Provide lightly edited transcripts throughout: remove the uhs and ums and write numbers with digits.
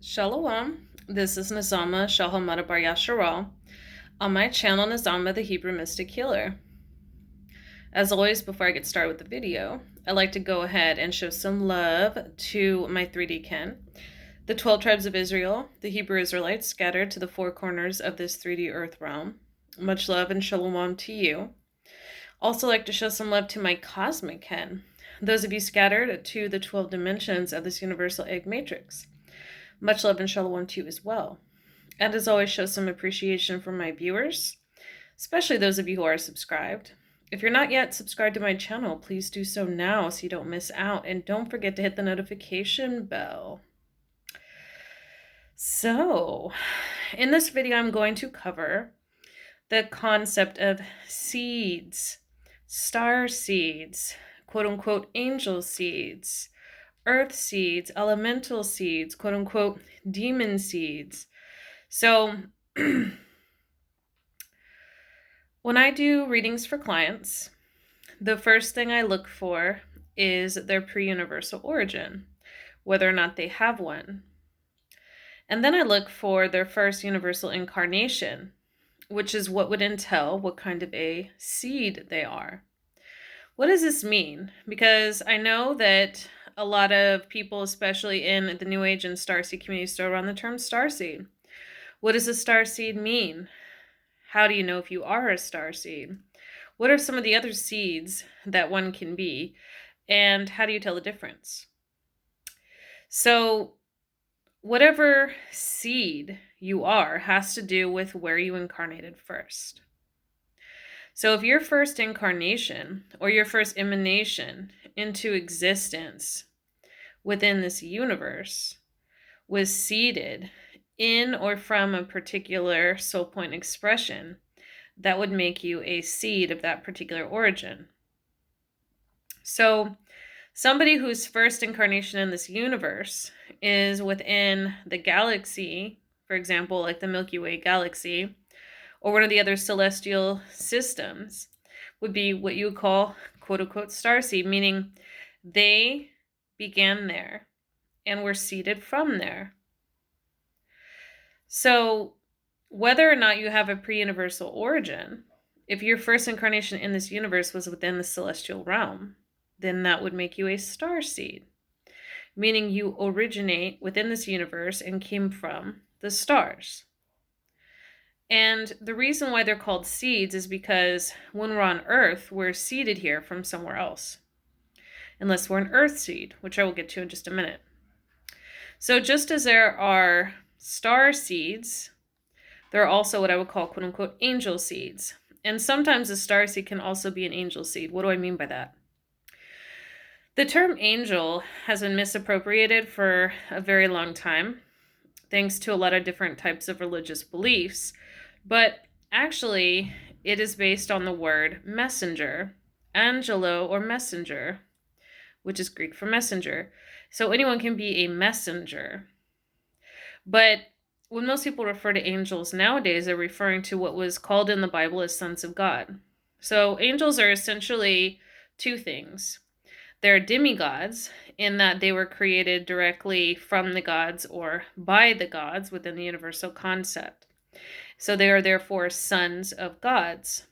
Shalom. This is Nazama Shahamada Bar Yasharal on my channel Nazama the Hebrew Mystic Healer. As always, before I get started with the video, I'd like to go ahead and show some love to my 3D kin, the 12 tribes of Israel, the Hebrew Israelites scattered to the four corners of this 3D earth realm. Much love and shalom to you. Also like to show some love to my cosmic kin, those of you scattered to the 12 dimensions of this universal egg matrix. Much love and shalom to you as well. And as always, show some appreciation for my viewers, especially those of you who are subscribed. If you're not yet subscribed to my channel, please do so now so you don't miss out. And don't forget to hit the notification bell. So, in this video, I'm going to cover the concept of seeds, star seeds, quote unquote angel seeds, earth seeds, elemental seeds, quote unquote demon seeds. So when I do readings for clients, the first thing I look for is their pre-universal origin, whether or not they have one. And then I look for their first universal incarnation, which is what would entail what kind of a seed they are. What does this mean? Because I know that a lot of people, especially in the New Age and Starseed community, throw around the term starseed. What does a starseed mean? How do you know if you are a starseed? What are some of the other seeds that one can be? And how do you tell the difference? So whatever seed you are has to do with where you incarnated first. So if your first incarnation or your first emanation into existence within this universe was seeded in or from a particular soul point expression, that would make you a seed of that particular origin. So somebody whose first incarnation in this universe is within the galaxy, for example, like the Milky Way galaxy, or one of the other celestial systems, would be what you would call quote-unquote starseed, meaning they began there and were seeded from there. So whether or not you have a pre-universal origin, if your first incarnation in this universe was within the celestial realm, then that would make you a starseed, meaning you originate within this universe and came from the stars. And the reason why they're called seeds is because when we're on Earth, we're seeded here from somewhere else, unless we're an Earth seed, which I will get to in just a minute. So just as there are star seeds, there are also what I would call quote unquote angel seeds. And sometimes a star seed can also be an angel seed. What do I mean by that? The term angel has been misappropriated for a very long time, thanks to a lot of different types of religious beliefs. But actually, it is based on the word messenger, angelo or messenger, which is Greek for messenger. So anyone can be a messenger. But when most people refer to angels nowadays, they're referring to what was called in the Bible as sons of God. So angels are essentially two things. They're demigods in that they were created directly from the gods or by the gods within the universal concept. So they are therefore sons of gods.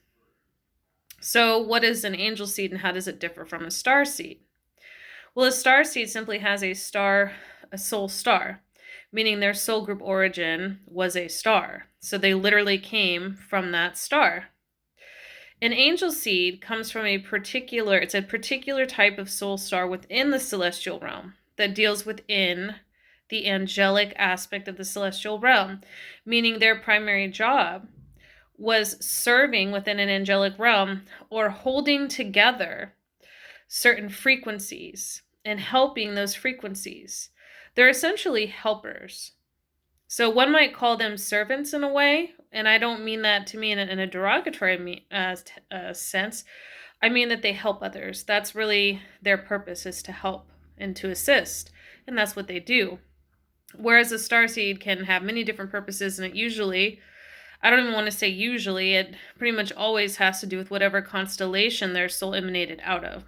So what is an angel seed and how does it differ from a star seed? Well, a star seed simply has a soul star, meaning their soul group origin was a star. So they literally came from that star. An angel seed comes from it's a particular type of soul star within the celestial realm that deals within the angelic aspect of the celestial realm, meaning their primary job was serving within an angelic realm or holding together certain frequencies and helping those frequencies. They're essentially helpers. So one might call them servants in a way, and I don't mean that to mean in a derogatory sense. I mean that they help others. That's really their purpose, is to help and to assist, and that's what they do. Whereas a starseed can have many different purposes, and it usually, I don't even want to say usually, it pretty much always has to do with whatever constellation their soul emanated out of.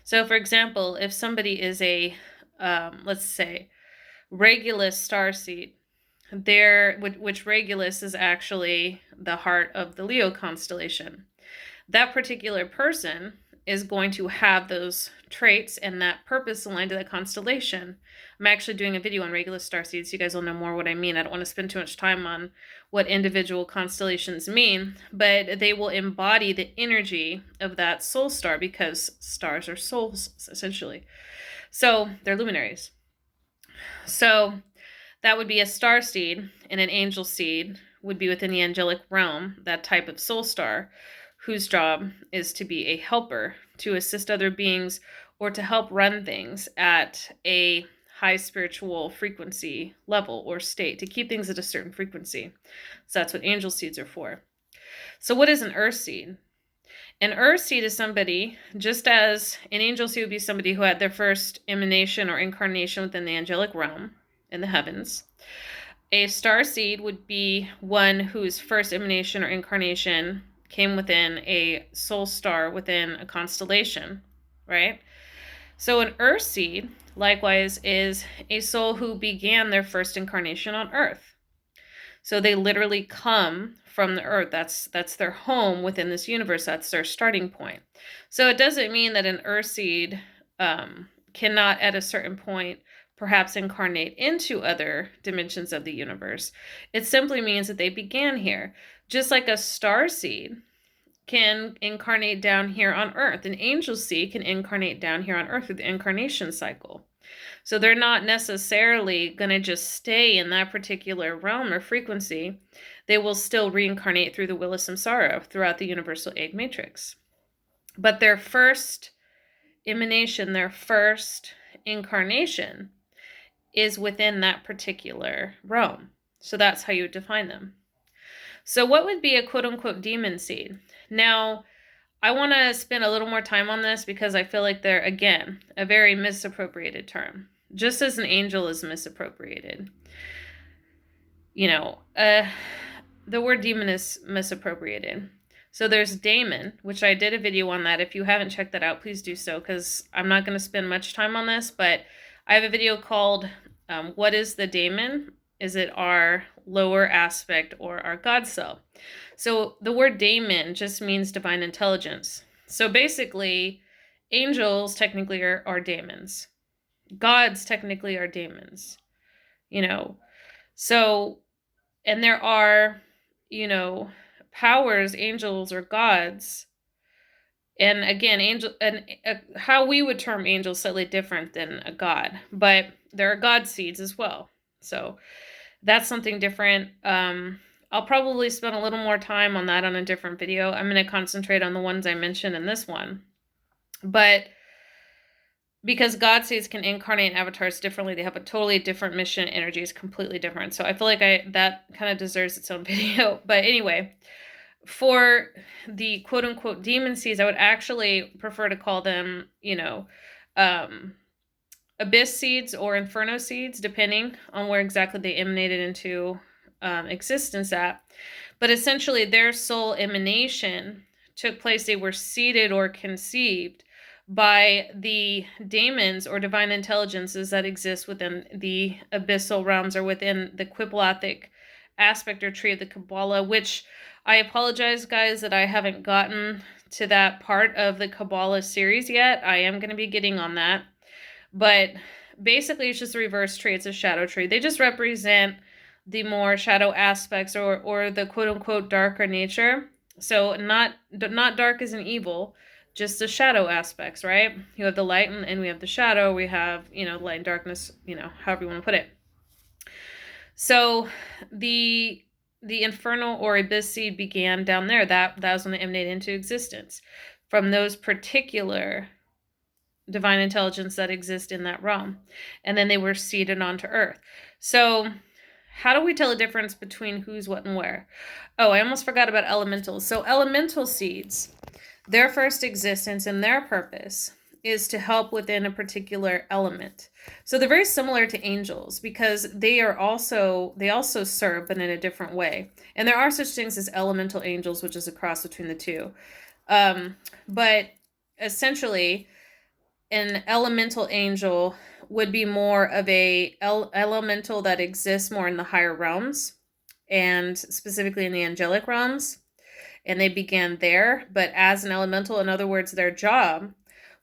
So for example, if somebody is a, let's say, Regulus starseed, there, which Regulus is actually the heart of the Leo constellation. That particular person is going to have those traits and that purpose aligned to that constellation. I'm actually doing a video on Regulus starseeds, so you guys will know more what I mean. I don't want to spend too much time on what individual constellations mean, but they will embody the energy of that soul star, because stars are souls, essentially. So they're luminaries. So that would be a star seed, and an angel seed would be within the angelic realm, that type of soul star, whose job is to be a helper, to assist other beings, or to help run things at a high spiritual frequency level or state, to keep things at a certain frequency. So that's what angel seeds are for. So what is an earth seed? An earth seed is somebody, just as an angel seed would be somebody who had their first emanation or incarnation within the angelic realm in the heavens. A star seed would be one whose first emanation or incarnation came within a soul star within a constellation, right? So an earth seed, likewise, is a soul who began their first incarnation on earth. So they literally come from the earth. That's their home within this universe. That's their starting point. So it doesn't mean that an earth seed cannot at a certain point perhaps incarnate into other dimensions of the universe. It simply means that they began here. Just like a star seed can incarnate down here on earth, an angel seed can incarnate down here on earth through the incarnation cycle. So they're not necessarily going to just stay in that particular realm or frequency. They will still reincarnate through the wheel of samsara throughout the universal egg matrix. But their first emanation, their first incarnation, is within that particular realm. So that's how you would define them. So what would be a quote-unquote demon seed? Now, I want to spend a little more time on this because I feel like they're, again, a very misappropriated term. Just as an angel is misappropriated. You know, the word demon is misappropriated. So there's daemon, which I did a video on that. If you haven't checked that out, please do so, because I'm not going to spend much time on this, but I have a video called What is the Daemon? Is it our lower aspect or our God self? So the word daemon just means divine intelligence. So basically, angels technically are daemons. Gods technically are daemons. You know, so, and there are, you know, powers, angels or gods. And again, how we would term angels slightly different than a god, but there are god seeds as well. So that's something different. I'll probably spend a little more time on that on a different video. I'm going to concentrate on the ones I mentioned in this one. But because god seeds can incarnate avatars differently, they have a totally different mission. Energy is completely different. So I feel like that kind of deserves its own video. But anyway, for the quote-unquote demon seeds, I would actually prefer to call them, you know, abyss seeds or inferno seeds, depending on where exactly they emanated into existence at. But essentially, their soul emanation took place. They were seeded or conceived by the daemons or divine intelligences that exist within the abyssal realms or within the Quiblothic aspect or tree of the Kabbalah, which I apologize, guys, that I haven't gotten to that part of the Kabbalah series yet. I am going to be getting on that. But basically, it's just a reverse tree. It's a shadow tree. They just represent the more shadow aspects or the quote-unquote darker nature. So not dark as in evil, just the shadow aspects, right? You have the light and we have the shadow. We have, you know, light and darkness, you know, however you want to put it. So the Inferno or abyss seed began down there. That was when it emanated into existence from those particular divine intelligence that exist in that realm. And then they were seeded onto earth. So how do we tell a difference between who's, what, and where? Oh, I almost forgot about elementals. So elemental seeds, their first existence and their purpose is to help within a particular element. So they're very similar to angels because they also serve, but in a different way. And there are such things as elemental angels, which is a cross between the two. But essentially, an elemental angel would be more of a elemental that exists more in the higher realms, and specifically in the angelic realms, and they began there. But as an elemental, in other words, their job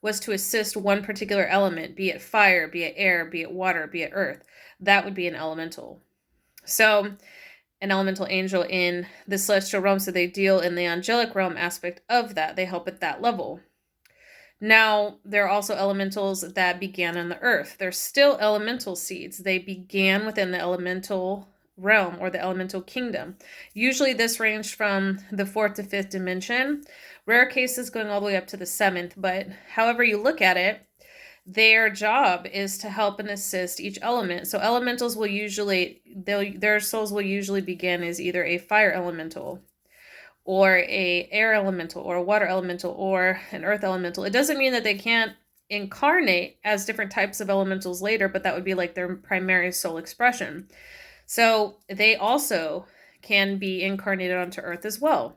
was to assist one particular element, be it fire, be it air, be it water, be it earth. That would be an elemental. So an elemental angel in the celestial realm, so they deal in the angelic realm aspect of that. They help at that level. Now, there are also elementals that began on the earth. They're still elemental seeds. They began within the elemental realm or the elemental kingdom. Usually this ranged from the 4th to 5th dimension. Rare cases going all the way up to the 7th, but however you look at it, their job is to help and assist each element. So elementals will usually, their souls will usually begin as either a fire elemental or a air elemental or a water elemental or an earth elemental. It doesn't mean that they can't incarnate as different types of elementals later, but that would be like their primary soul expression. So they also can be incarnated onto earth as well.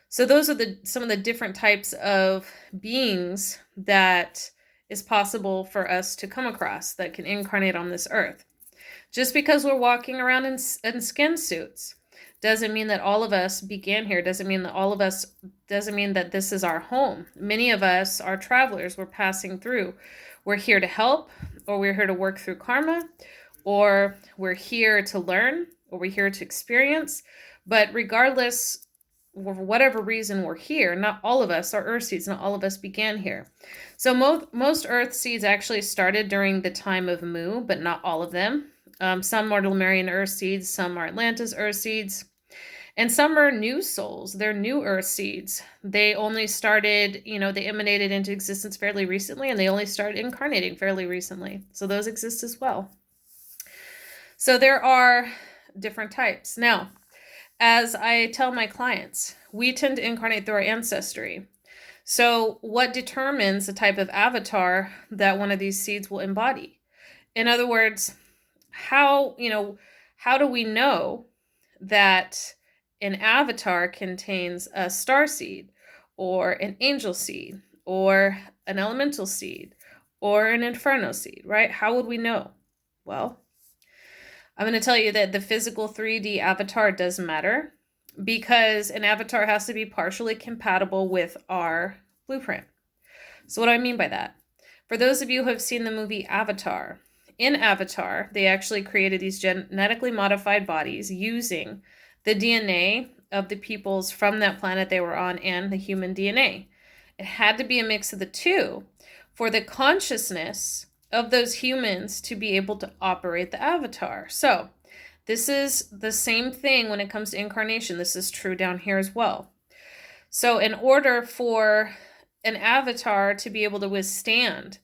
So those are some of the different types of beings that is possible for us to come across that can incarnate on this earth. Just because we're walking around in skin suits doesn't mean that all of us began here. Doesn't mean that this is our home. Many of us are travelers. We're passing through. We're here to help, or we're here to work through karma, or we're here to learn, or we're here to experience. But regardless, for whatever reason we're here, not all of us are earth seeds. Not all of us began here. So most earth seeds actually started during the time of Mu, but not all of them. Some are Lemurian earth seeds, some are Atlantis earth seeds, and some are new souls. They're new earth seeds. They only started, they emanated into existence fairly recently, and they only started incarnating fairly recently. So those exist as well. So there are different types. Now, as I tell my clients, we tend to incarnate through our ancestry. So what determines the type of avatar that one of these seeds will embody? In other words, how do we know that an avatar contains a star seed or an angel seed or an elemental seed or an inferno seed, right? How would we know? Well, I'm going to tell you that the physical 3D avatar does matter, because an avatar has to be partially compatible with our blueprint. So what do I mean by that? For those of you who have seen the movie Avatar, in Avatar, they actually created these genetically modified bodies using the DNA of the peoples from that planet they were on and the human DNA. It had to be a mix of the two for the consciousness of those humans to be able to operate the avatar. So this is the same thing when it comes to incarnation. This is true down here as well. So in order for an avatar to be able to withstand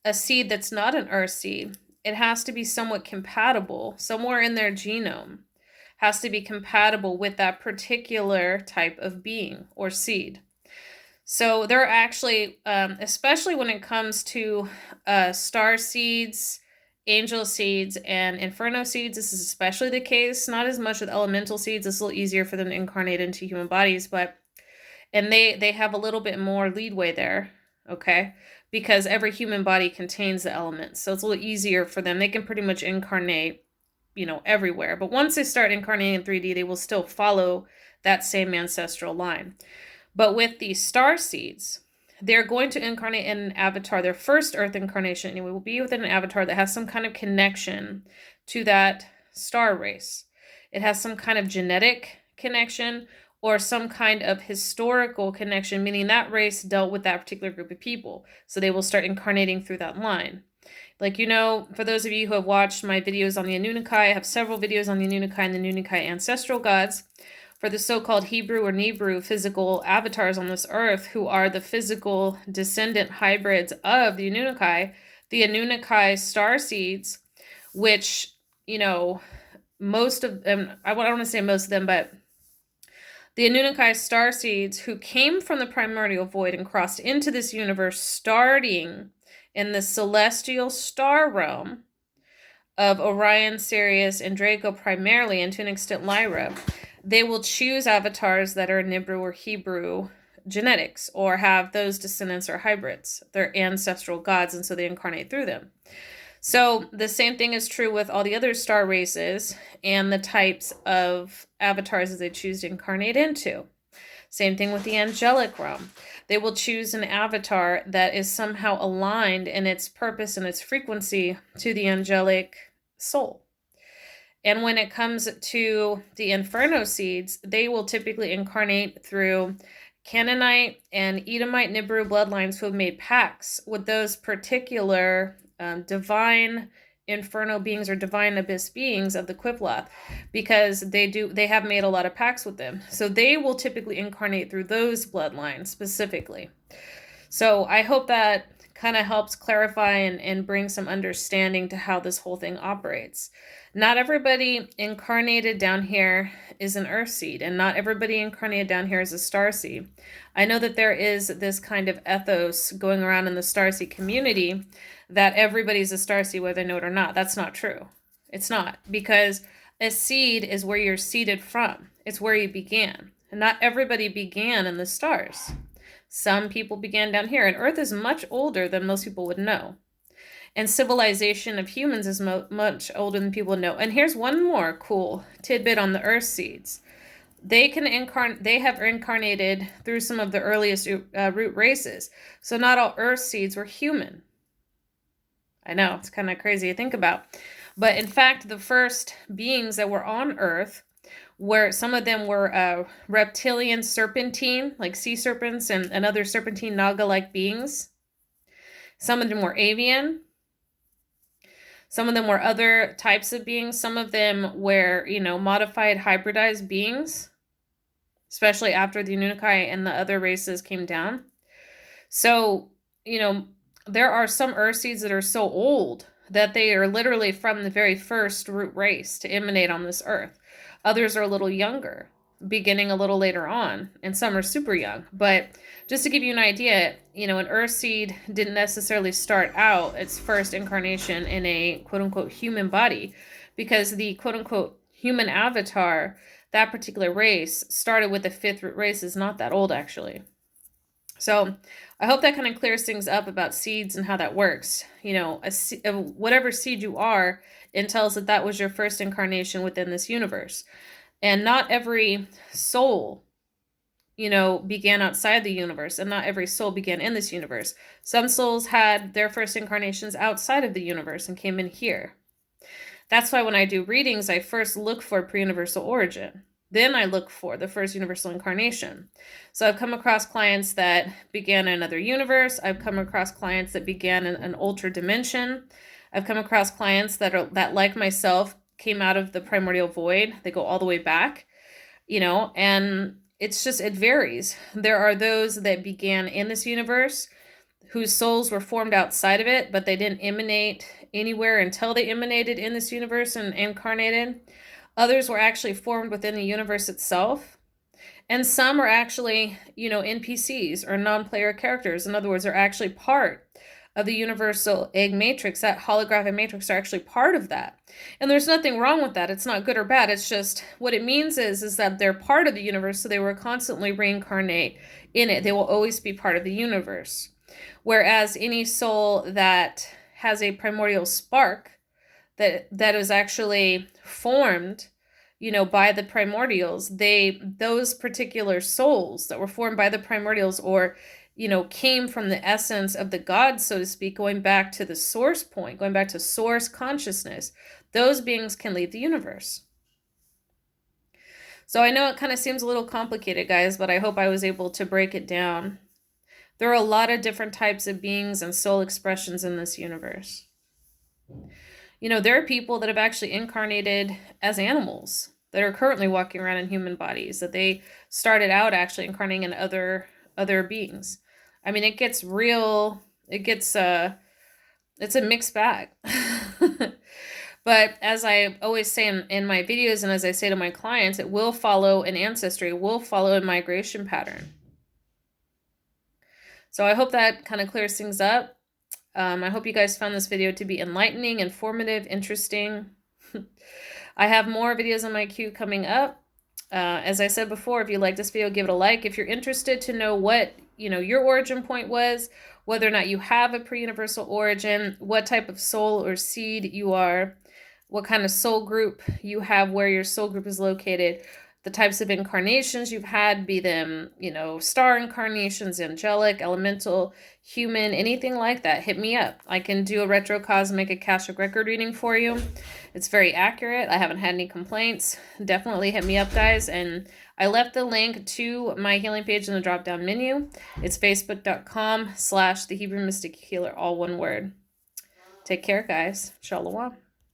a seed that's not an earth seed, it has to be somewhat compatible. Somewhere in their genome has to be compatible with that particular type of being or seed. So there are actually, especially when it comes to star seeds, angel seeds, and inferno seeds, this is especially the case. Not as much with elemental seeds. It's a little easier for them to incarnate into human bodies, and they have a little bit more leadway there, okay? Because every human body contains the elements. So it's a little easier for them. They can pretty much incarnate, everywhere. But once they start incarnating in 3D, they will still follow that same ancestral line. But with these star seeds, they're going to incarnate in an avatar. Their first earth incarnation anyway will be within an avatar that has some kind of connection to that star race. It has some kind of genetic connection or some kind of historical connection, meaning that race dealt with that particular group of people. So they will start incarnating through that line. Like, for those of you who have watched my videos on the Anunnaki, I have several videos on the Anunnaki and the Anunnaki ancestral gods. For the so-called Hebrew or Nebrew physical avatars on this earth, who are the physical descendant hybrids of the Anunnaki star seeds, which, most of them, I don't want to say most of them, but the Anunnaki star seeds who came from the primordial void and crossed into this universe, starting in the celestial star realm of Orion, Sirius, and Draco primarily, and to an extent Lyra, they will choose avatars that are Nibru or Hebrew genetics or have those descendants or hybrids. They're ancestral gods, and so they incarnate through them. So the same thing is true with all the other star races and the types of avatars that they choose to incarnate into. Same thing with the angelic realm. They will choose an avatar that is somehow aligned in its purpose and its frequency to the angelic soul. And when it comes to the Inferno seeds, they will typically incarnate through Canaanite and Edomite Nibiru bloodlines who have made pacts with those particular divine Inferno beings or divine abyss beings of the Qibla, because they have made a lot of pacts with them. So they will typically incarnate through those bloodlines specifically. So I hope that kind of helps clarify and bring some understanding to how this whole thing operates. Not everybody incarnated down here is an earth seed, and not everybody incarnated down here is a star seed. I know that there is this kind of ethos going around in the starseed community that everybody's a starseed whether they know it or not. That's not true. It's not, because a seed is where you're seeded from. It's where you began. And not everybody began in the stars. Some people began down here, and Earth is much older than most people would know. And civilization of humans is much older than people know. And here's one more cool tidbit on the Earth seeds. They have incarnated through some of the earliest root races. So not all Earth seeds were human. I know, it's kind of crazy to think about. But in fact, the first beings that were on Earth, where some of them were reptilian serpentine, like sea serpents and other serpentine naga-like beings. Some of them were avian. Some of them were other types of beings. Some of them were, modified hybridized beings, especially after the Anunnaki and the other races came down. So, there are some earth seeds that are so old that they are literally from the very first root race to emanate on this earth. Others are a little younger, beginning a little later on, and some are super young. But just to give you an idea, an earth seed didn't necessarily start out its first incarnation in a quote-unquote human body, because the quote-unquote human avatar, that particular race, started with the fifth root race, is not that old actually. So I hope that kind of clears things up about seeds and how that works. Whatever seed you are, it tells that was your first incarnation within this universe. And not every soul, began outside the universe, and not every soul began in this universe. Some souls had their first incarnations outside of the universe and came in here. That's why when I do readings, I first look for pre-universal origin. Then I look for the first universal incarnation. So I've come across clients that began in another universe. I've come across clients that began in an ultra dimension. I've come across clients that like myself, came out of the primordial void. They go all the way back, and it varies. There are those that began in this universe whose souls were formed outside of it, but they didn't emanate anywhere until they emanated in this universe and incarnated. Others were actually formed within the universe itself. And some are actually, NPCs or non-player characters. In other words, they're actually part of the universal egg matrix. That holographic matrix are actually part of that. And there's nothing wrong with that. It's not good or bad. It's just what it means is that they're part of the universe, so they will constantly reincarnate in it. They will always be part of the universe. Whereas any soul that has a primordial spark that is actually formed, by the primordials, those particular souls that were formed by the primordials, or came from the essence of the gods, so to speak, going back to the source point, going back to source consciousness, those beings can leave the universe. So I know it kind of seems a little complicated, guys, but I hope I was able to break it down. There are a lot of different types of beings and soul expressions in this universe. There are people that have actually incarnated as animals that are currently walking around in human bodies, that they started out actually incarnating in other beings. I mean, it gets real, it's a mixed bag. But as I always say in my videos, and as I say to my clients, it will follow an ancestry, it will follow a migration pattern. So I hope that kind of clears things up. I hope you guys found this video to be enlightening, informative, interesting. I have more videos on my queue coming up. As I said before, if you like this video, give it a like. If you're interested to know what, your origin point was, whether or not you have a pre-universal origin, what type of soul or seed you are, what kind of soul group you have, where your soul group is located, the types of incarnations you've had, be them, star incarnations, angelic, elemental, human, anything like that, hit me up. I can do a retro cosmic akashic record reading for you. It's very accurate. I haven't had any complaints. Definitely hit me up, guys. And I left the link to my healing page in the drop-down menu. It's facebook.com/the Hebrew Mystic Healer, all one word. Take care, guys. Shalom.